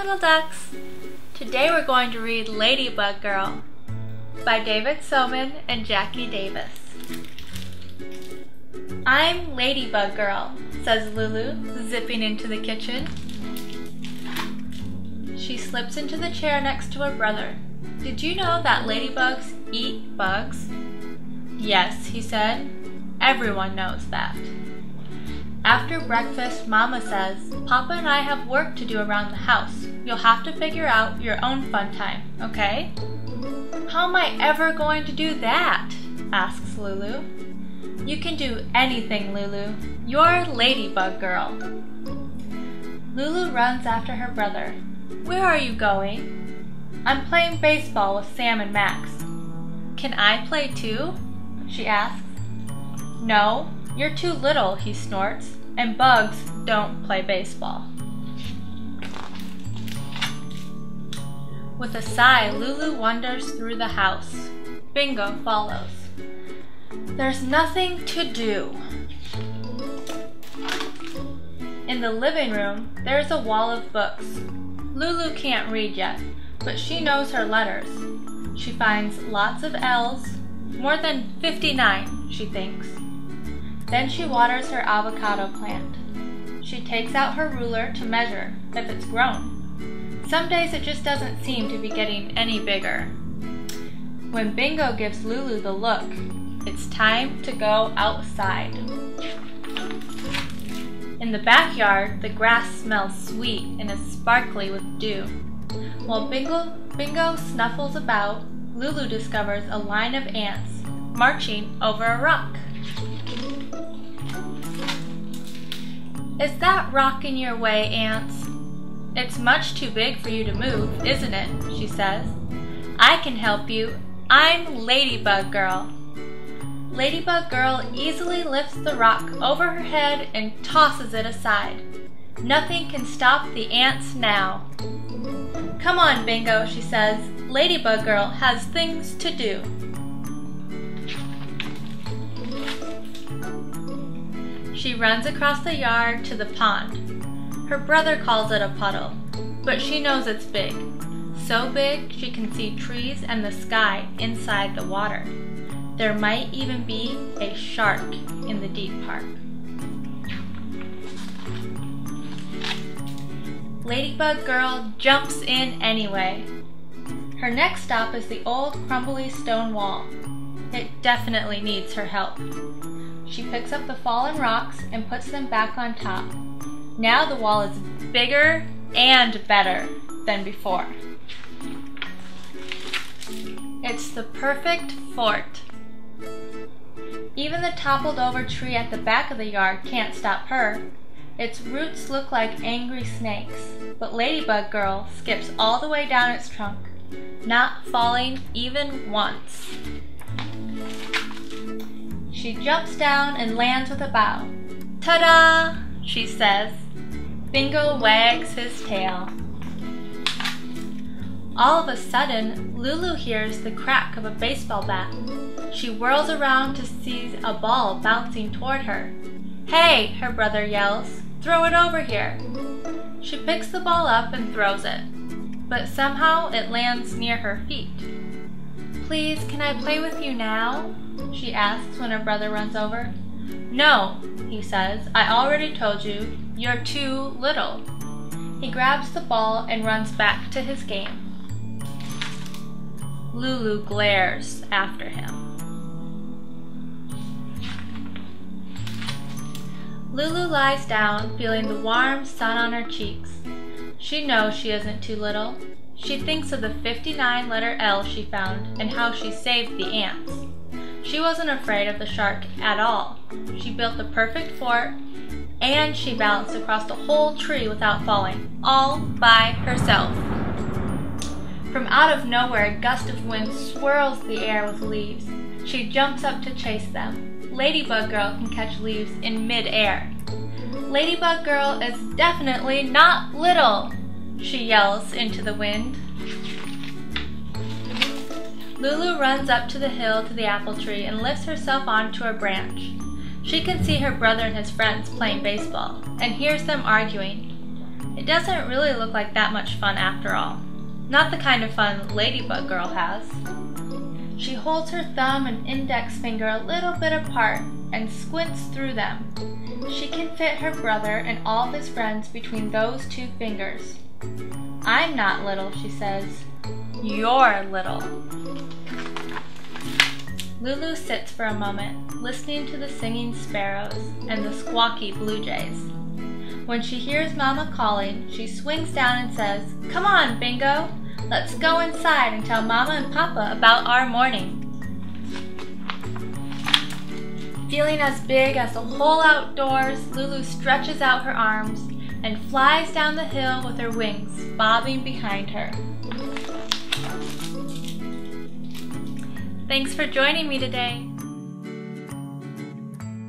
little ducks! Today we're going to read Ladybug Girl by David Soman and Jacky Davis. I'm Ladybug Girl, says Lulu, zipping into the kitchen. She slips into the chair next to her brother. Did you know that ladybugs eat bugs? Yes, he said. Everyone knows that. After breakfast, Mama says, Papa and I have work to do around the house. You'll have to figure out your own fun time, okay? How am I ever going to do that? Asks Lulu. You can do anything, Lulu. You're Ladybug Girl. Lulu runs after her brother. Where are you going? I'm playing baseball with Sam and Max. Can I play too? She asks. No, you're too little, he snorts, and bugs don't play baseball. With a sigh, Lulu wanders through the house. Bingo follows. There's nothing to do. In the living room, there's a wall of books. Lulu can't read yet, but she knows her letters. She finds lots of L's, more than 59, she thinks. Then she waters her avocado plant. She takes out her ruler to measure if it's grown. Some days it just doesn't seem to be getting any bigger. When Bingo gives Lulu the look, it's time to go outside. In the backyard, the grass smells sweet and is sparkly with dew. While Bingo snuffles about, Lulu discovers a line of ants marching over a rock. Is that rock in your way, ants? It's much too big for you to move, isn't it? She says. I can help you. I'm Ladybug Girl. Ladybug Girl easily lifts the rock over her head and tosses it aside. Nothing can stop the ants now. Come on, Bingo, she says. Ladybug Girl has things to do. She runs across the yard to the pond. Her brother calls it a puddle, but she knows it's big. So big she can see trees and the sky inside the water. There might even be a shark in the deep part. Ladybug Girl jumps in anyway. Her next stop is the old crumbly stone wall. It definitely needs her help. She picks up the fallen rocks and puts them back on top. Now the wall is bigger and better than before. It's the perfect fort. Even the toppled over tree at the back of the yard can't stop her. Its roots look like angry snakes, but Ladybug Girl skips all the way down its trunk, not falling even once. She jumps down and lands with a bow. Ta-da! She says. Bingo wags his tail. All of a sudden, Lulu hears the crack of a baseball bat. She whirls around to see a ball bouncing toward her. Hey, her brother yells, throw it over here. She picks the ball up and throws it, but somehow it lands near her feet. Please, can I play with you now? She asks when her brother runs over. No, he says, I already told you, you're too little. He grabs the ball and runs back to his game. Lulu glares after him. Lulu lies down, feeling the warm sun on her cheeks. She knows she isn't too little. She thinks of the 59-letter L she found and how she saved the ants. She wasn't afraid of the shark at all. She built the perfect fort, and she balanced across the whole tree without falling, all by herself. From out of nowhere, a gust of wind swirls the air with leaves. She jumps up to chase them. Ladybug Girl can catch leaves in mid-air. Ladybug Girl is definitely not little, she yells into the wind. Lulu runs up to the hill to the apple tree and lifts herself onto a branch. She can see her brother and his friends playing baseball and hears them arguing. It doesn't really look like that much fun after all. Not the kind of fun LadyBug Girl has. She holds her thumb and index finger a little bit apart and squints through them. She can fit her brother and all of his friends between those two fingers. "I'm not little," she says. "You're little." Lulu sits for a moment, listening to the singing sparrows and the squawky blue jays. When she hears Mama calling, she swings down and says, "Come on, Bingo! Let's go inside and tell Mama and Papa about our morning." Feeling as big as the whole outdoors, Lulu stretches out her arms and flies down the hill with her wings bobbing behind her. Thanks for joining me today.